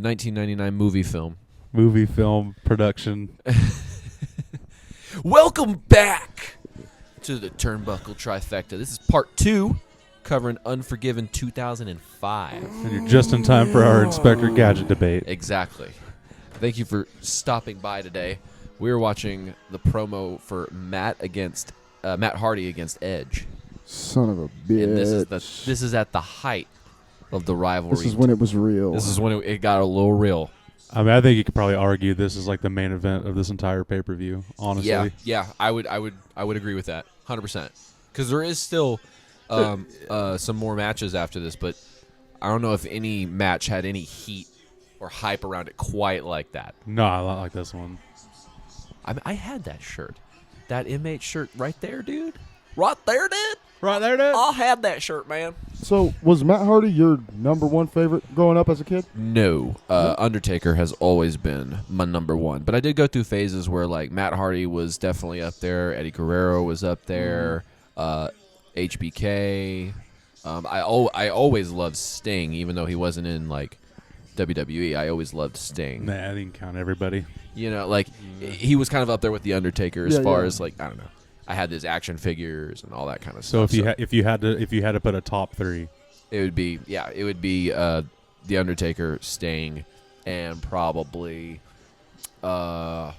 1999 movie film. Movie film production. Welcome back to the Turnbuckle Trifecta. This is part 2, covering Unforgiven 2005. And you're just in time for our Inspector Gadget debate. Exactly. Thank you for stopping by today. We're watching the promo for Matt Hardy against Edge. Son of a bitch. And this is at the height of the rivalry. This is when it was real. This is when it got a little real. I mean, I think you could probably argue this is like the main event of this entire pay-per-view, honestly. Yeah, I would agree with that 100%. Because there is still some more matches after this, but I don't know if any match had any heat or hype around it quite like that. No, I like this one. I had that shirt, that inmate shirt right there, dude. Right there, dude. Right there, dude. I'll have that shirt, man. So, was Matt Hardy your number one favorite growing up as a kid? No. Undertaker has always been my number one. But I did go through phases where, like, Matt Hardy was definitely up there. Eddie Guerrero was up there. HBK. I always loved Sting, even though he wasn't in, like, WWE. I always loved Sting. Nah, I didn't count everybody. You know, like, he was kind of up there with The Undertaker as far as, like, I don't know. I had his action figures and all that kind of stuff. So if you had to put a top 3, it would be The Undertaker, Sting, and probably that's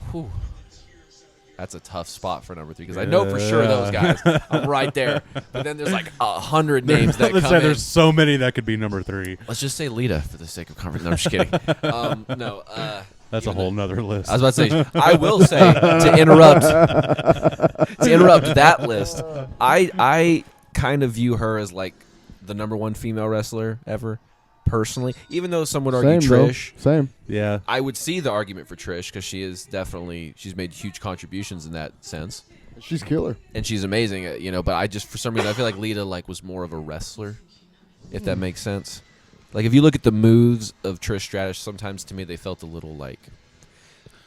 a tough spot for number 3 because I know for sure those guys. I'm right there, but then there's like 100 names that come in. There's so many that could be number 3. Let's just say Lita for the sake of comfort. No, I'm just kidding. That's a whole nother list. I was about to say, I will say, to interrupt that list, I kind of view her as like the number 1 female wrestler ever, personally. Even though some would argue Trish. Same. Yeah. I would see the argument for Trish because she's made huge contributions in that sense. She's killer. And she's amazing, but I just, for some reason, I feel like Lita was more of a wrestler, if that makes sense. Like, if you look at the moves of Trish Stratus, sometimes to me they felt a little like,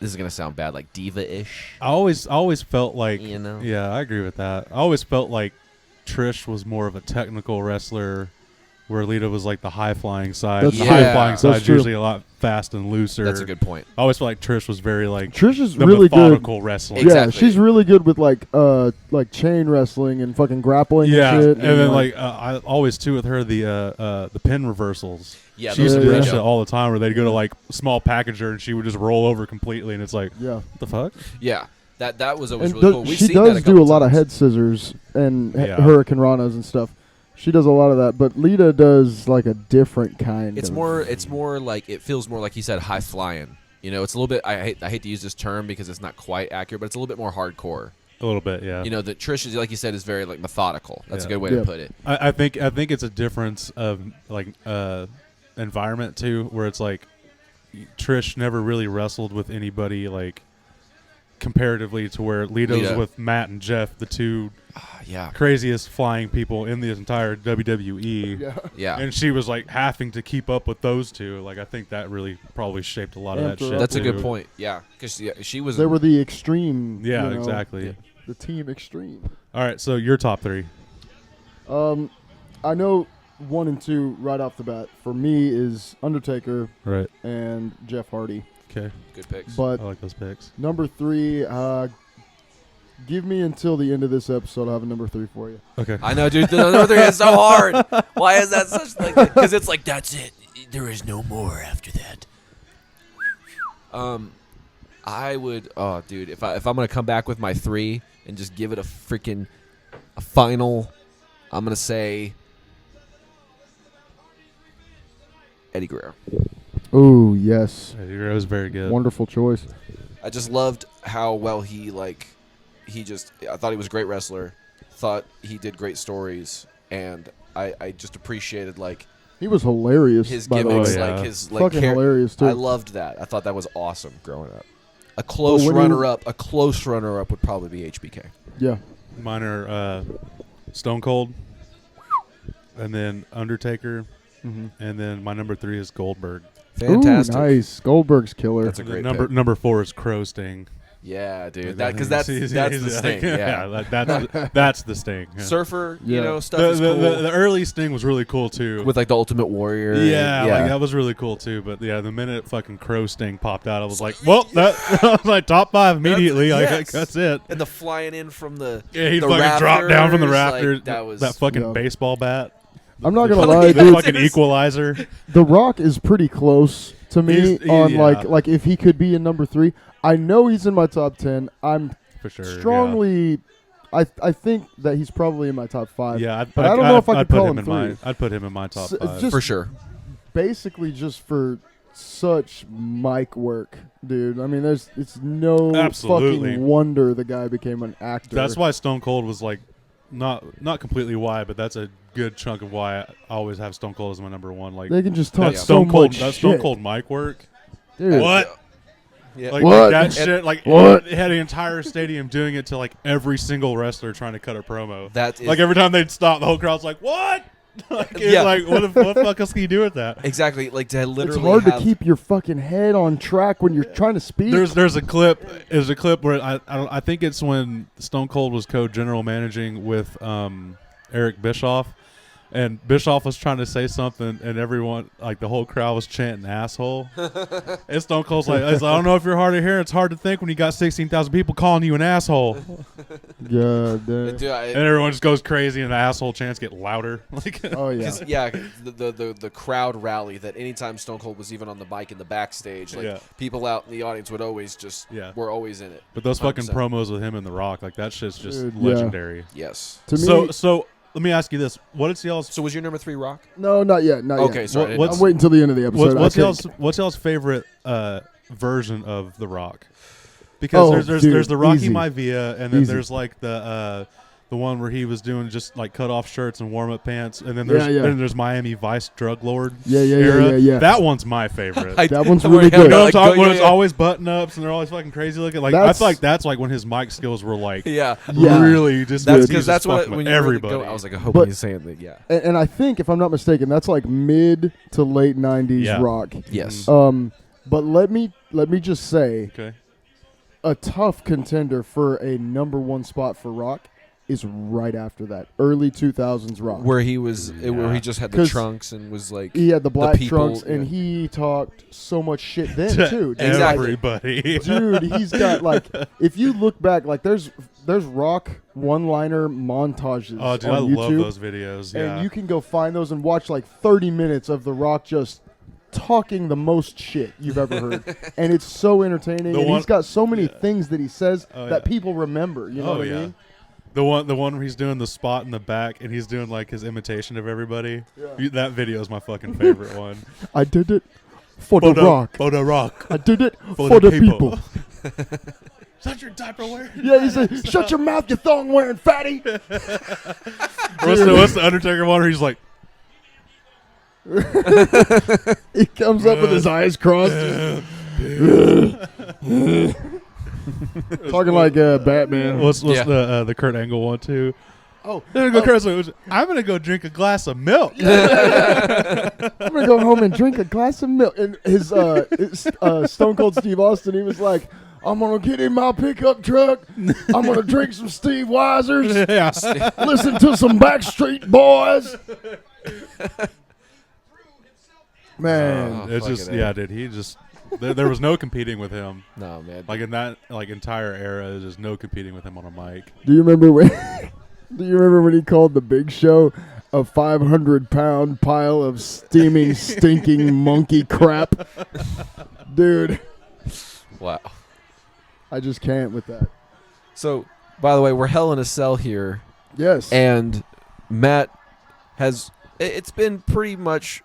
this is going to sound bad, like diva-ish. I always felt like, Yeah, I agree with that. I always felt like Trish was more of a technical wrestler, where Lita was like the high-flying side. The high-flying side is usually a lot fast and looser. That's a good point. I always felt like Trish was very like Trish is the really methodical good. wrestling. Exactly. Yeah, she's really good with like chain wrestling and fucking grappling and shit. And then I always too with her the pin reversals. Yeah, she used to do that shit all the time where they'd go to like small packager and she would just roll over completely and it's like, what the fuck? Yeah. That was always and really cool. She does do a lot of head scissors and hurricane ranas and stuff. She does a lot of that, but Lita does like a different kind. It's more like, it feels more like you said, high flying. It's a little bit. I hate to use this term because it's not quite accurate, but it's a little bit more hardcore. A little bit, yeah. The Trish is, like you said, is very like methodical. That's a good way to put it. I think it's a difference of like environment too, where it's like Trish never really wrestled with anybody like comparatively to where Lita's with Matt and Jeff, the two craziest flying people in the entire WWE. Yeah. And she was like having to keep up with those two. Like I think that really probably shaped a lot of that shit. That's a good point. Yeah, because she was. They were the extreme. Yeah, exactly. Yeah. The team extreme. All right, so your top 3. I know 1 and 2 right off the bat for me is Undertaker, right, and Jeff Hardy. Okay, good picks. But I like those picks. Number 3, give me until the end of this episode. I'll have a number 3 for you. Okay. I know, dude. The number 3 is so hard. Why is that such like? Because it's like that's it. There is no more after that. I would. Oh, dude. If I'm gonna come back with my 3 and just give it a final, I'm gonna say Eddie Guerrero. Oh, yes. Eddie Guerrero was very good. Wonderful choice. I just loved how well I thought he was a great wrestler. Thought he did great stories, and I just appreciated like he was hilarious. His gimmicks, like his like fucking hilarious too. I loved that. I thought that was awesome growing up. A close runner-up would probably be HBK. Yeah. Mine are Stone Cold, and then Undertaker, and then my number 3 is Goldberg. Fantastic. Ooh, nice. Goldberg's killer. That's a great number 4 is Crow Sting. Yeah, dude. Because that's the Sting. Yeah. That's the Sting. Yeah. Surfer, stuff is cool. The early Sting was really cool too. With like the Ultimate Warrior. Yeah, like that was really cool too. But yeah, the minute fucking Crow Sting popped out, I was like, well, I was like top 5 immediately. That's it. And the flying in from the he the fucking rafters, dropped down from the rafters. Like, that fucking baseball bat. I'm not gonna lie, the dude. Fucking equalizer. The Rock is pretty close to me on like if he could be in number 3. I know he's in my top 10. I'm for sure strongly. Yeah. I think that he's probably in my top 5. Yeah, but I don't know if I could call him 3. I'd put him in my top 5 for sure. Basically, just for such mic work, dude. I mean, it's no fucking wonder the guy became an actor. That's why Stone Cold was like not completely why, but that's a good chunk of why I always have Stone Cold as my number 1. Like they can just talk That Stone Cold mic work. Dude. What? Yeah. Like what? That shit, like it had an entire stadium doing it to like every single wrestler trying to cut a promo. Like every time they'd stop, the whole crowd's like, "What?" Like what the fuck else can you do with that? Exactly. Like to literally. It's hard to keep your fucking head on track when you're trying to speak. There's a clip. There's a clip where I think it's when Stone Cold was co-general managing with Eric Bischoff. And Bischoff was trying to say something, and everyone, like the whole crowd, was chanting "asshole." And Stone Cold's like, "I don't know if you're hard of hearing. It's hard to think when you got 16,000 people calling you an asshole." God damn. Dude, and everyone just goes crazy, and the asshole chants get louder. Like, oh yeah, the crowd rally that anytime Stone Cold was even on the mic in the backstage, like people out in the audience would always just were always in it. But those 100%. Fucking promos with him and The Rock, like that shit's just legendary. Yes. To me, so. Let me ask you this: what is y'all's? So was your number 3 Rock? No, not yet. Not okay, yet. sorry. I'm waiting until the end of the episode. What's y'all's favorite version of The Rock? Because there's the Rocky Maivia, and then there's like the one where he was doing just like cut off shirts and warm up pants, and then there's Miami Vice Drug Lord. Yeah. That one's my favorite. That one's really good. You know what I'm talking when it's always button ups and they're always fucking crazy looking. Like I feel like that's like when his mic skills were like really just. That's because that's what when everybody. I was like, I hope he's saying that. Yeah. And I think if I'm not mistaken, that's like mid to late '90s Rock. Yes. But let me just say, a tough contender for a number 1 spot for Rock is right after that early 2000s Rock, where he was, where he just had the trunks and was like, he had the black trunks, and he talked so much shit then too. Dude. Everybody, dude, he's got like, if you look back, like there's Rock one-liner montages on YouTube. I love those videos. Yeah, and you can go find those and watch like 30 minutes of The Rock just talking the most shit you've ever heard, and it's so entertaining. And he's got so many things that he says that people remember. You know what I mean? The one where he's doing the spot in the back and he's doing like his imitation of everybody. Yeah. That video is my fucking favorite one. I did it for the Rock. For the Rock. I did it for the people. Shut your diaper wearing. Yeah, he said, "Shut your mouth, you thong wearing fatty." What's the Undertaker one where he's like, he comes up with his eyes crossed. Talking like Batman. What's the Kurt Angle one too? I'm gonna go drink a glass of milk. I'm gonna go home and drink a glass of milk. And his Stone Cold Steve Austin, he was like, "I'm gonna get in my pickup truck. I'm gonna drink some Steve Weisers. Listen to some Backstreet Boys." Man, it's just dude. He just. There was no competing with him. No, man. Like in that entire era, there's just no competing with him on a mic. Do you remember when he called the Big Show a 500-pound pile of steaming, stinking monkey crap? Dude. Wow. I just can't with that. So, by the way, we're Hell in a Cell here. Yes. And Matt has... It's been pretty much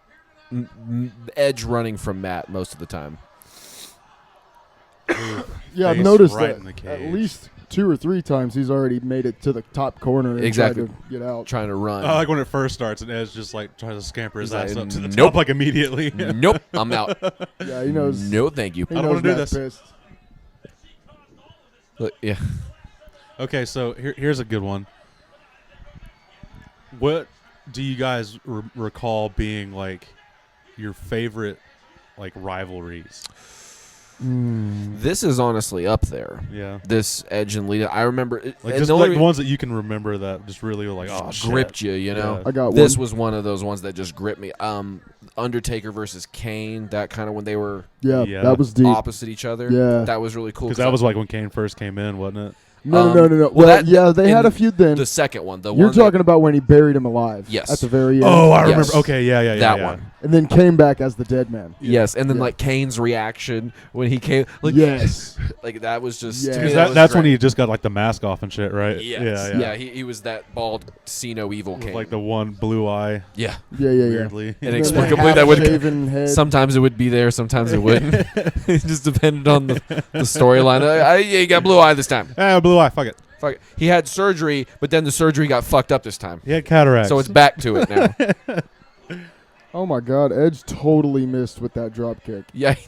edge running from Matt most of the time. Yeah, I've noticed that at least 2 or 3 times he's already made it to the top corner and tried to get out. Trying to run. I like when it first starts and Edge just like tries to scamper his ass up to the top like immediately. Nope, I'm out. Yeah, he knows. No, thank you. I don't want to do this. Pissed. Look, yeah. Okay, so here's a good one. What do you guys recall being like your favorite like rivalries? This is honestly up there. Yeah. This Edge and Lita. I remember Just like the ones that you can remember that just really were like, oh, gripped shit. you know. Yeah. I got this one. was one of those ones that just gripped me. Undertaker versus Kane, that kind of when they were Yeah. That was deep. opposite each other. Yeah. That was really cool. Because that was like when Kane first came in, wasn't it? No. Well, they had a feud then. The second one. You're talking about when he buried him alive. Yes. At the very end. Oh, I remember. Yes. Okay, yeah. That one. And then came back as the dead man. Yes, and then Yeah. like Kane's reaction when he came. Like, Yes. Like that was just. Yeah. To me, Because that was that's when great. he just got like the mask off and shit, right? Yes. Yeah. He was that bald, see no evil With Kane. like the one blue eye. Yeah. Yeah. Weirdly. Inexplicably, that would. Shaven head. Sometimes it would be there, sometimes it wouldn't. It just depended on the storyline. Yeah, he got blue eye this time. Blue eye. Fuck it. Fuck it. He had surgery, but then the surgery got fucked up this time. He had cataracts. So it's back to it now. Oh my God, Edge totally missed with that drop kick. Yeah, he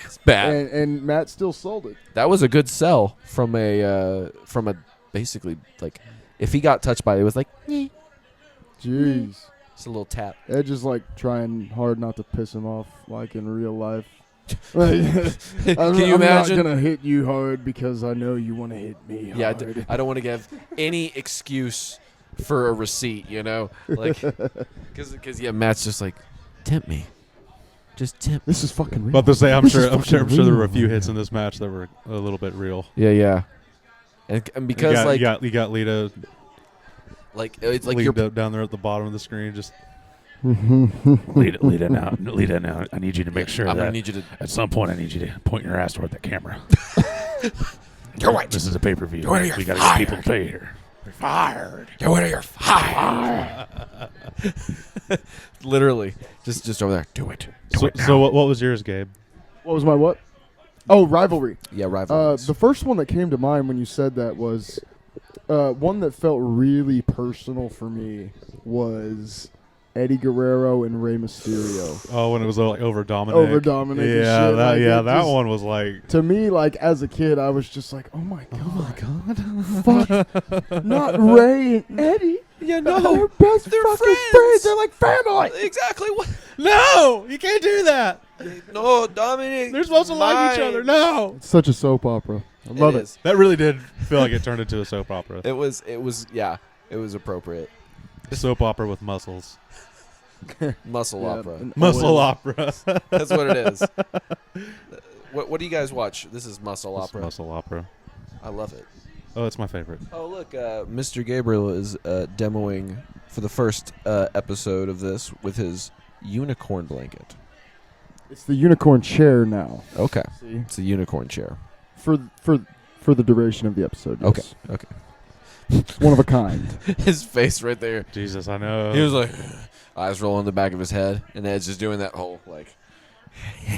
missed bad. And Matt still sold it. That was a good sell from a basically like if he got touched by it, it was like Jeez. just a little tap. Edge is like trying hard not to piss him off like in real life. Can you imagine? I'm not gonna hit you hard because I know you want to hit me Yeah, hard. I don't want to give any excuse for a receipt, you know, like because Matt's just like tempt me, just tempt. This is fucking real. About to say, I'm This sure is there fucking were a real. few hits in this match that were a little bit real. Yeah, and because you got Lita, like it's like Lita you're down there at the bottom of the screen, just Lita, now. I need you to make sure I'm that gonna need you to. at some point I need you to point your ass toward the camera. You're right. This is a pay-per-view. You're We got to get people to pay here. You're fired. You're fired. Literally, just over there. Do it. So what was yours, Gabe? What was my what? Oh, rivalry. Yeah, rival. The first one that came to mind when you said that was one that felt really personal for me was Eddie Guerrero and Rey Mysterio. Oh, when it was like over Dominic. Over Dominic and Yeah, shit, like, it that just- one was like. To me, like as a kid, I was just like, "Oh my god, fuck, not Ray and Eddie. Yeah, They're best They're fucking friends. They're like family." Exactly. What? No, you can't do that. No, Dominic. They're supposed to like each other. No. It's such a soap opera. I love it. is. That really did feel like it turned into a soap opera. It was. Yeah. It was appropriate. Soap opera with muscles. Muscle Yeah, opera. and Muscle Owen. opera. That's what it is. What do you guys watch? This is muscle It's opera. muscle opera. I love it. Oh, it's my favorite. Oh, look, Mr. Gabriel is demoing for the first episode of this with his unicorn blanket. It's the unicorn chair now. Okay, See, it's a unicorn chair. for the duration of the episode. Yes. Okay. It's one of a kind. His face right there. Jesus, I know. He was like, eyes rolling the back of his head, and Ed's just doing that whole like.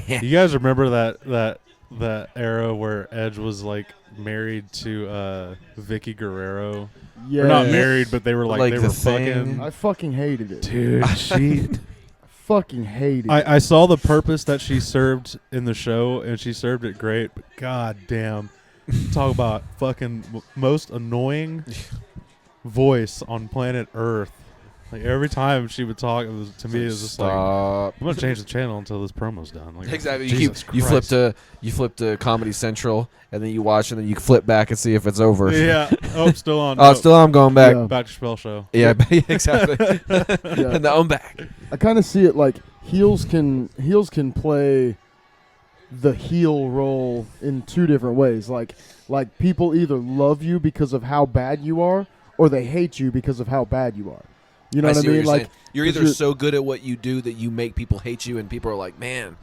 You guys remember that era where Edge was like married to Vicky Guerrero? Yeah. Or not married, but they were like they the were thing. fucking. I fucking hated it. Dude, she... Fucking hated it. I saw the purpose that she served in the show, and she served it great. But god damn, talk about fucking most annoying voice on planet Earth. Like every time she would talk, to me it was just like, Stop. I'm gonna change the channel until this promo's done. Like, Exactly. Jesus You flip to Comedy Central, and then you watch, and then you flip back and see if it's over. Yeah. Oh, still on. Oh, still I'm going back. Yeah. Back to Spell Show. Yeah, exactly. Yeah. And now I'm back. I kind of see it like heels can play the heel role in two different ways. Like people either love you because of how bad you are, or they hate you because of how bad you are. You know what I see mean? you're Like saying. You're either so good at what you do that you make people hate you, and people are like, "Man,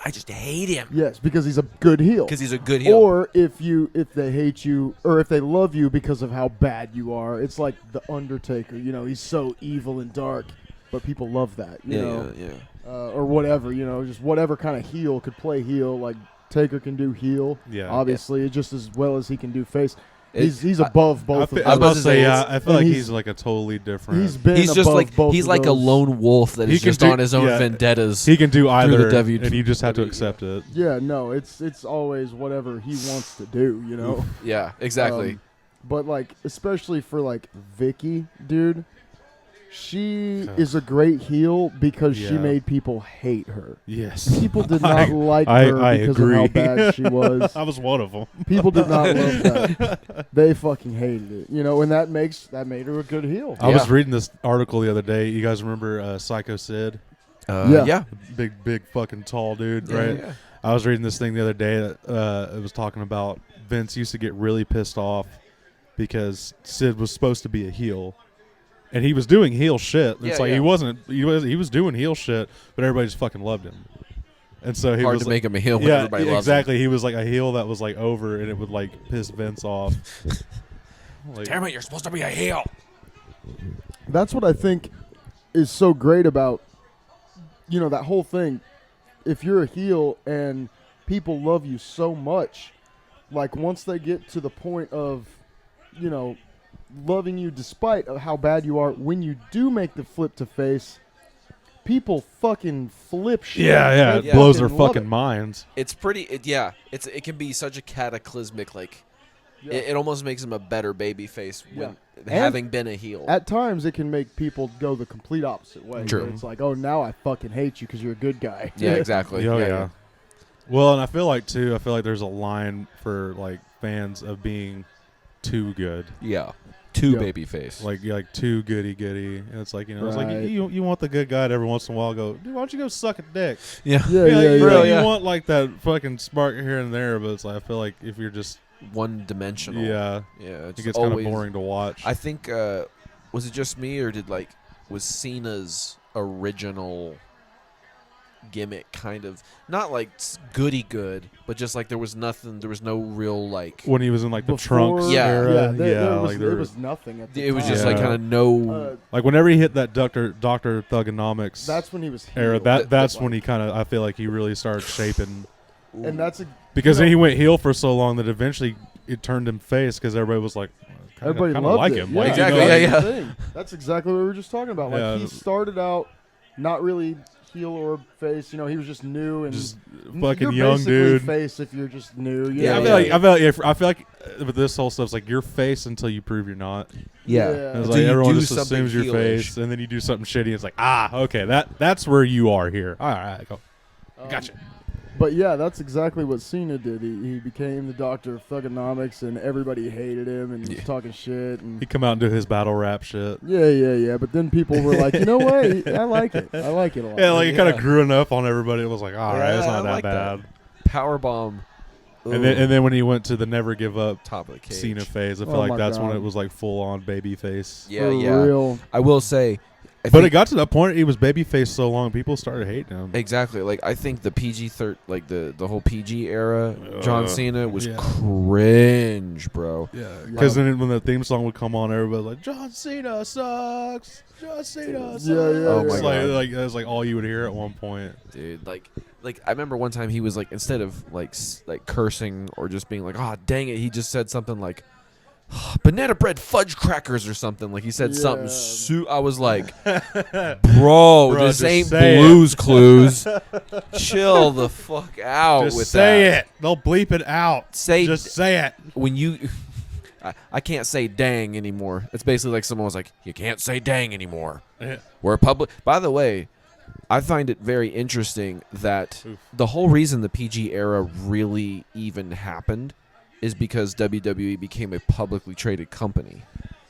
I just hate him yes, because he's a good heel. because he's a good heel." Or if they hate you or if they love you because of how bad you are, it's like the Undertaker. You know, he's so evil and dark, but people love that. You know, or whatever. You know, just whatever kind of heel could play heel. Like Taker can do heel. Yeah. Obviously, just as well as he can do face. It- He's above both of I was those. about to say, yeah, I feel and like he's- he's like a totally different. He's been He's just above like both he's of like a those. lone wolf that He is can just do- on his own yeah. vendettas. he can do either, the W- and you just have to W- accept it. Yeah, no, it's always whatever he wants to do. You know. Yeah, exactly. But like, especially for like Vicky, dude, She is a great heel because she Yeah. made people hate her. Yes. People did not like her I because agree. of how bad she was. I was one of them. People did not love that. They fucking hated it. You know, and that made her a good heel. I was reading this article the other day. You guys remember Psycho Sid? Yeah. Big fucking tall dude, Yeah, right? yeah. I was reading this thing the other day that it was talking about Vince used to get really pissed off because Sid was supposed to be a heel. And he was doing heel shit. It's like he was doing heel shit, but everybody just fucking loved him. And so he Hard was to like, make him a heel when everybody loves him. exactly. He was like a heel that was like over, and it would like piss Vince off. Like, Damn it, you're supposed to be a heel. That's what I think is so great about, you know, that whole thing. If you're a heel and people love you so much, like once they get to the point of, you know, loving you despite of how bad you are, when you do make the flip to face, people fucking flip shit. yeah, They it blows their love fucking it. minds. It's pretty. It can be such a cataclysmic. Like, Yeah. it almost makes him a better baby face when And having been a heel. At times, it can make people go the complete opposite way. True. Where it's like, oh, now I fucking hate you because you're a good guy. Yeah, exactly. Oh, yeah. Well, and I feel like there's a line for like fans of being too good. Yeah. Too Yeah. baby face. Like too goody. And it's like, you know, it's like Right. you want the good guy to every once in a while go, dude, why don't you go suck a dick? yeah. Yeah, Like, yeah, you, yeah. you want like that fucking spark here and there, but it's like I feel like if you're just One dimensional. yeah, It's it gets kind of always boring to watch. I think was it just me or was Cena's original gimmick kind of not like goody good, but just like there was no real like when he was in like the Before- trunks Yeah. era, there was, like there was nothing at the it was time. just like Yeah. kind of no like whenever he hit that Dr. Thugonomics That's when he was heel. era, that's Like- when he kind of I feel like he really started shaping and that's because You know- then he went heel for so long that eventually it turned him face because everybody was like, everybody kind loved like it. him. Yeah, Like, Exactly, you know, yeah, that's yeah. the thing. That's exactly what we were just talking about. Like Yeah. he started out not really heel or face. You know, he was just new and just you're fucking young basically dude. Face if you're just new. Yeah, I feel like with this whole stuff, it's like you're face until you prove you're not. yeah. Yeah. It's Until like you everyone do just something assumes you're heelish. face, and then you do something shitty. It's like okay, that's where you are here. All right, go. Gotcha. But yeah, that's exactly what Cena did. He became the Doctor of Thugonomics, and everybody hated him and was talking shit. And He come out and do his battle rap shit. yeah. But then people were like, you know what? I like it. I like it a lot. Yeah, like it kind of Yeah. grew enough on everybody. It was like, all right, Yeah, it's not I that like bad. Powerbomb. And then when he went to the never give up top of the cage. Cena phase, I feel Oh like my that's when God. it was like full on baby face. Yeah, For yeah. real. I will say, But it got to that point he was baby face so long people started hating him. exactly. Like I think the like the whole PG era, John Cena was yeah. cringe, bro. Yeah, because then when the theme song would come on, everybody was like, "John Cena sucks. John Cena sucks." Yeah. Oh my It's God. like that was like all you would hear at one point. Dude, like I remember one time he was like, instead of like cursing or just being like, "Ah, dang it," he just said something like, "Banana bread fudge crackers" or something. Like he said something. I was like, "Bro, this just ain't say it. Blue's Clues. Chill the fuck out Just with say that. it. They'll bleep it out. Just say it. When you." I can't say dang anymore. It's basically like someone was like, "You can't say dang anymore." Yeah. We're public. By the way, I find it very interesting that the whole reason the PG era really even happened is because WWE became a publicly traded company.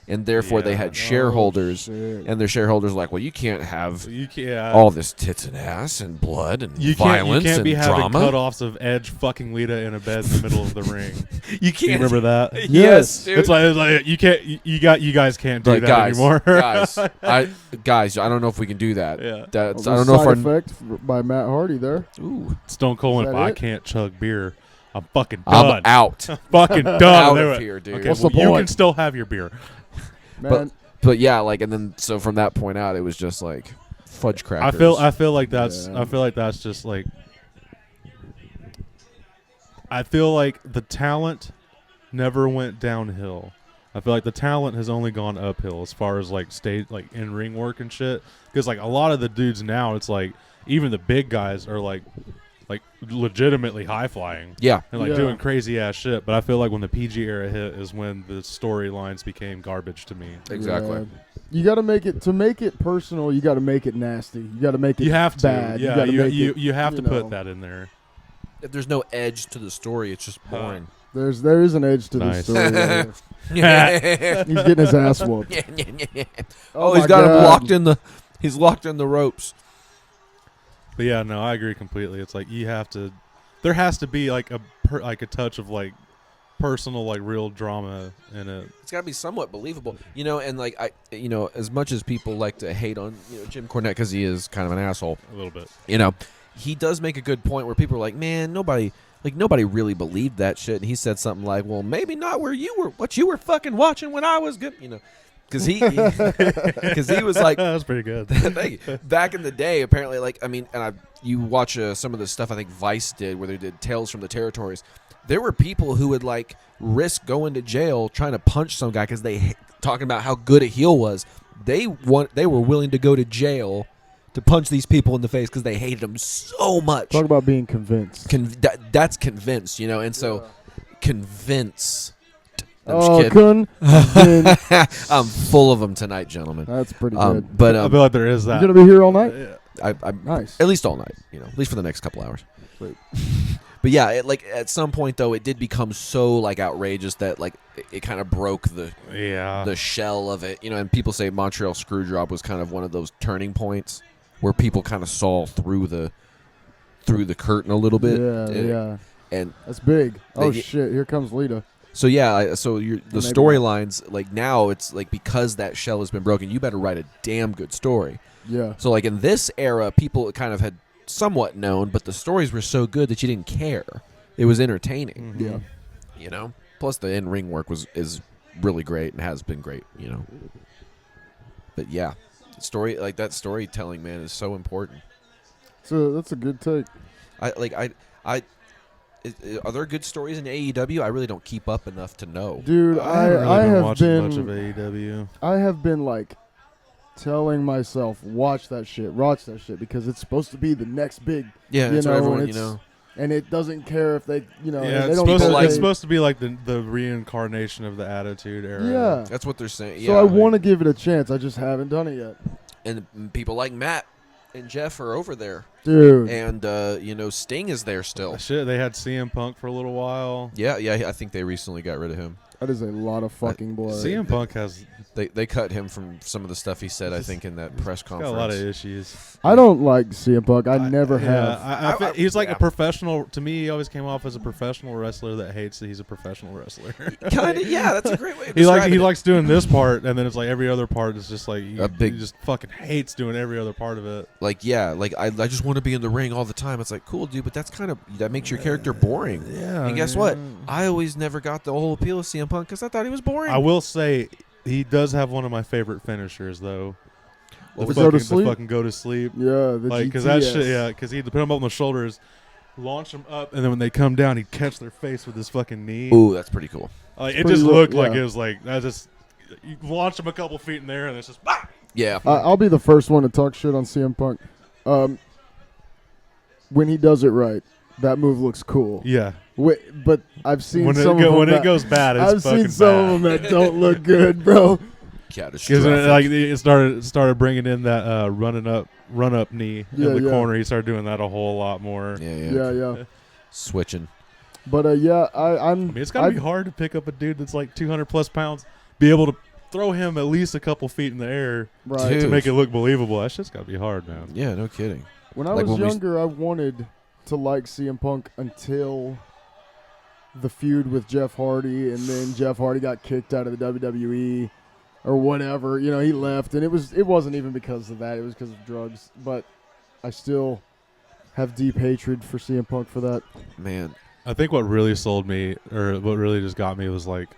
And therefore they had shareholders, and their shareholders were like, "Well, you can't have You can't. all this tits and ass and blood and violence You can't be and having drama. cutoffs of Edge fucking Lita in a bed in the middle of the ring. You You can't remember that? Yes, dude. It's like you can't. You guys can't do Like, that guys, anymore. guys, I don't know if we can do that. Yeah. That's Well, I don't know if side our effect by Matt Hardy there. ooh, Stone Cold went, Is if that I it? can't chug beer, I'm fucking I'm done. out. Fucking done. Out They of went, here, dude. Okay, What's well, the you point? can still have your beer. Man, But yeah, like, and then so from that point out, it was just like fudge crackers. I feel like that's Yeah. I feel like that's just like I feel like the talent never went downhill. I feel like the talent has only gone uphill as far as like in ring work and shit. Because like a lot of the dudes now, it's like even the big guys are like legitimately high flying. Yeah, And like Yeah. doing crazy ass shit, but I feel like when the PG era hit is when the storylines became garbage to me. exactly. yeah. You got to make it personal. You got to make it nasty. You got to make it You have to. bad. Yeah, gotta make you have to know. put that in there. If there's no edge to the story, it's just boring. There is an edge to Nice. the story. He's getting his ass whooped. Oh, my he's got him God. locked in the. He's locked in the ropes. But yeah, no, I agree completely. It's like you have to. There has to be like a touch of like personal, like real drama in it. It's got to be somewhat believable, and like as much as people like to hate on Jim Cornette because he is kind of an asshole, A little bit. He does make a good point where people are like, man, nobody really believed that shit, and he said something like, well, maybe not what you were fucking watching when I was good, because he was like, That was pretty good. thank you. Back in the day, apparently, you watch some of the stuff I think Vice did where they did Tales from the Territories. There were people who would like risk going to jail trying to punch some guy because they talking about how good a heel was. They were willing to go to jail to punch these people in the face because they hated them so much. Talk about being convinced. That's convinced, and so convince. I'm Oh, just kidding. convinced. I'm full of them tonight, gentlemen. That's pretty good. But I feel like there is that. You gonna be here all night? I'm Nice. at least all night, at least for the next couple hours. Sweet. But yeah, at some point though, it did become so like outrageous that like it kind of broke the shell of it, and people say Montreal Screwjob was kind of one of those turning points where people kind of saw through the curtain a little bit. Yeah. And That's big. Oh They- shit! Here comes Lita. so yeah, the Maybe storylines like now it's like because that shell has been broken, you better write a damn good story. Yeah. So like in this era, people kind of had somewhat known, but the stories were so good that you didn't care. It was entertaining, Mhm. Yeah. Plus the in-ring work is really great and has been great, But yeah, storytelling, man, is so important. So that's a good take. Are there good stories in AEW? I really don't keep up enough to know. Dude, I haven't really I been have watching much of been AEW. I have been like telling myself watch that shit because it's supposed to be the next big, Yeah, that's you what know, everyone, and and it doesn't care if they, Yeah, they it's don't supposed, care it's if supposed to be like the reincarnation of the Attitude Era. Yeah. That's what they're saying. So Yeah, I want to give it a chance. I just haven't done it yet, and people like Matt and Jeff are over there, dude. and Sting is there still. Shit, they had CM Punk for a little while. Yeah, I think they recently got rid of him. That is a lot of fucking blood. CM Punk has They cut him from some of the stuff he said. I think in that press got conference. a lot of issues. I don't like CM Punk. I never have. I he's like yeah. a professional. To me, he always came off as a professional wrestler that hates that he's a professional wrestler. Kind of, yeah. That's a great way. Of he describing it. likes doing this part, and then it's like every other part is just like he just fucking hates doing every other part of it. I just want to be in the ring all the time. It's like cool, dude, but that makes your character boring. Yeah. And guess what? I always never got the whole appeal of CM Punk because I thought he was boring. I will say he does have one of my favorite finishers though. The go to sleep? The fucking go to sleep. Yeah, the Like because GTS. that shit. Yeah, because he'd put them up on the shoulders, launch them up, and then when they come down, he'd catch their face with his fucking knee. Ooh, that's pretty cool. Like, it pretty just look- looked like yeah. it was like that. Just you launch him a couple feet in there, and it's just. Bah! Yeah. I'll be the first one to talk shit on CM Punk. When he does it right, that move looks cool. Yeah. But I've seen When some of them when that- it goes bad, it's I've fucking seen some bad. of them that don't look good, bro. Because Catastrophic. like it started bringing in that run up knee Yeah, in the yeah. corner. He started doing that a whole lot more. Yeah. Yeah. Switching. But I mean, it's gotta be hard to pick up a dude that's like 200 plus pounds, be able to throw him at least a couple feet in the air right. Dude. to make it look believable. That shit's gotta be hard, man. Yeah, no kidding. When I Like was when we- younger, I wanted to like CM Punk until the feud with Jeff Hardy, and then Jeff Hardy got kicked out of the WWE or whatever. You know, he left, and it wasn't even because of that. It was because of drugs. But I still have deep hatred for CM Punk for that. Man. I think what really sold me, or what really just got me, was like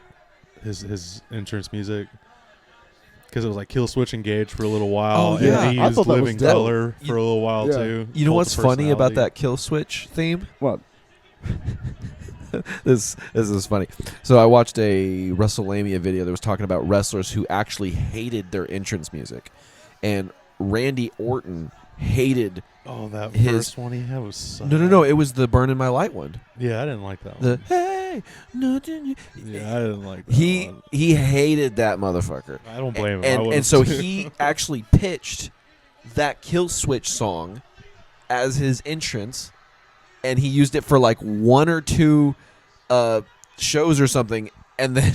his entrance music. Because it was like Kill Switch Engage for a little while, Oh, yeah. and he I used thought that was Living dope. Color for a little while Yeah. too. You know Cult what's of funny about Personality. that Kill Switch theme? What? This is funny. So I watched a WrestleMania video that was talking about wrestlers who actually hated their entrance music, and Randy Orton hated. Oh, that his- first one he had was so No. It was the Burn in My Light one. Yeah, I didn't like that one. The hey say nothing. Yeah, I didn't like that. He hated that motherfucker. I don't blame him. And so he actually pitched that Kill Switch song as his entrance, and he used it for like 1 or 2 shows or something, and then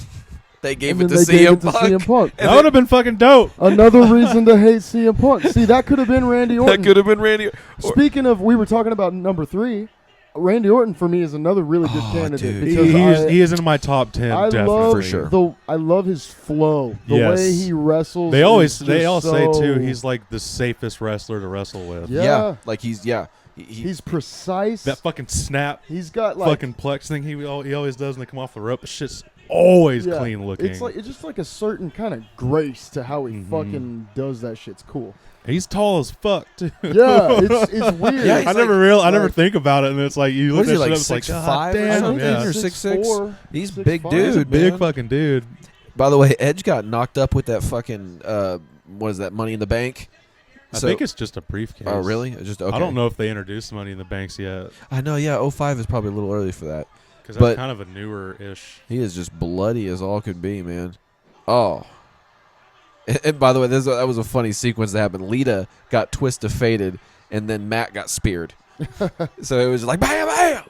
they gave it to CM Punk. That would have been fucking dope. Another reason to hate CM Punk. See, that could have been Randy Orton. That could have been Randy. Speaking of, we were talking about number 3. Randy Orton for me is another really good candidate. Dude. Because He is in my top 10. I definitely. love For sure. I love his flow, the Yes. way he wrestles. They all say so, too. He's like the safest wrestler to wrestle with. Yeah. Like he's he's precise. That fucking snap, He's got like fucking plex thing he always does when they come off the rope. The shit's always yeah, clean looking. It's just like a certain kind of grace to how he fucking does that. Shit's cool. He's tall as fuck too. Yeah, it's weird. Yeah, I never think about it, and it's like you What look is at he, shit, like, it's like 6'5" God or damn, something? yeah. Or 6'6"? 6'4", He's 6'5". big dude. He's a big man. fucking dude. By the way, Edge got knocked up with that fucking what is that, Money in the Bank? I think it's just a briefcase. Oh, really? Just okay. I don't know if they introduced Money in the Banks yet, I know. Yeah, 05 is probably a little early for that. because But- that's kind of a newer-ish. He is just bloody as all could be, man. Oh. And by the way, that was a funny sequence that happened. Lita got Twista faded, and then Matt got speared. So it was like, bam, bam.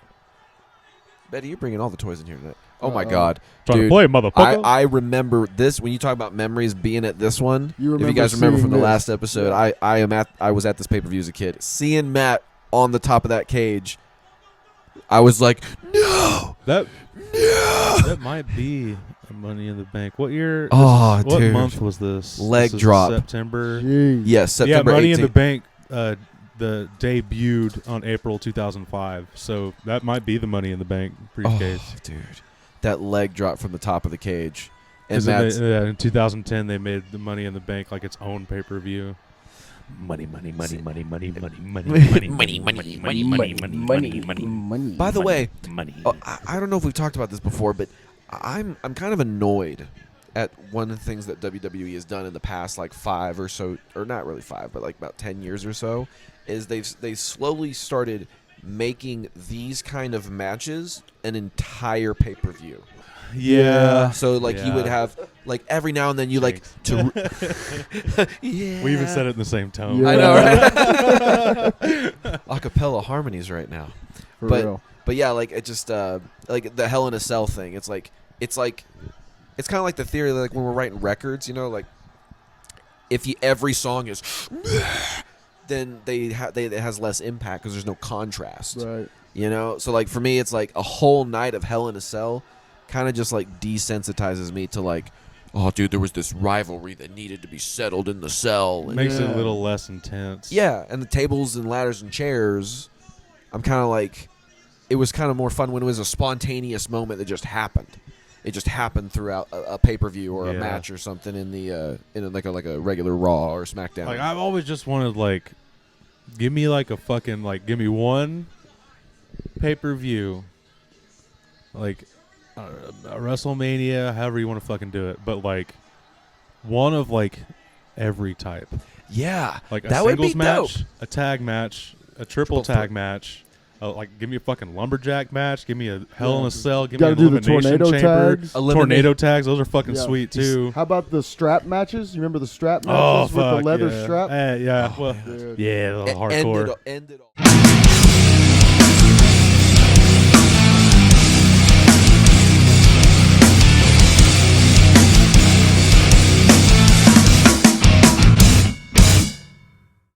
Betty, you're bringing all the toys in here tonight. Oh, my God. Trying Dude, to play, motherfucker. I remember this, when you talk about memories being at this one. You If you remember guys remember seeing from the this. last episode, I was at this pay-per-view as a kid. Seeing Matt on the top of that cage, I was like, no. that might be a Money in the Bank. What year? Oh, what dude. month was this? Leg This is drop. September. Jeez. Yes, September yeah, Money 18th. in the Bank. The debuted on April 2005, so that might be the Money in the Bank briefcase. Oh, dude, that leg drop from the top of the cage, and 'Cause that's in 2010 they made the Money in the Bank like its own pay-per-view. Money, money, money, money, money, money, money, Money, money, money, money, money, money, money, money, money. By the way, money. I don't know if we've talked about this before, but I'm kind of annoyed at one of the things that WWE has done in the past, like 5 or so, or not really 5, but like about 10 years or so, is they slowly started making these kind of matches an entire pay-per-view. Yeah. So like you would Yeah. have like every now and then you like to yeah. We even said it in the same tone. Yeah. I know, right? Acapella harmonies right now. For but real. but yeah, like it just like the Hell in a Cell thing. It's kind of like the theory that, like when we're writing records, you know, like if every song is then it has less impact because there's no contrast. Right. You know, so like for me, it's like a whole night of Hell in a Cell kind of just like desensitizes me to like, oh, dude, there was this rivalry that needed to be settled in the cell. And Makes it Yeah. a little less intense. yeah, and the tables and ladders and chairs, I'm kind of like, it was kind of more fun when it was a spontaneous moment that just happened. It just happened throughout a pay-per-view or a Yeah. match or something in the like a regular Raw or SmackDown. Like I've always just wanted like, give me like a fucking like, give me one pay-per-view, like a WrestleMania, however you want to fucking do it, but like one of like every type, yeah, like a that would be singles match, dope. a tag match, a triple tag match. Like, give me a fucking lumberjack match. Give me a Hell in a Cell. Give me Gotta an do the elimination tornado chamber. tags. Tornado tags. Those are fucking Yeah. sweet too. How about the strap matches? You remember the strap Oh matches with fuck the leather yeah. strap? Yeah. Well, Dude. yeah, a little End hardcore. it all.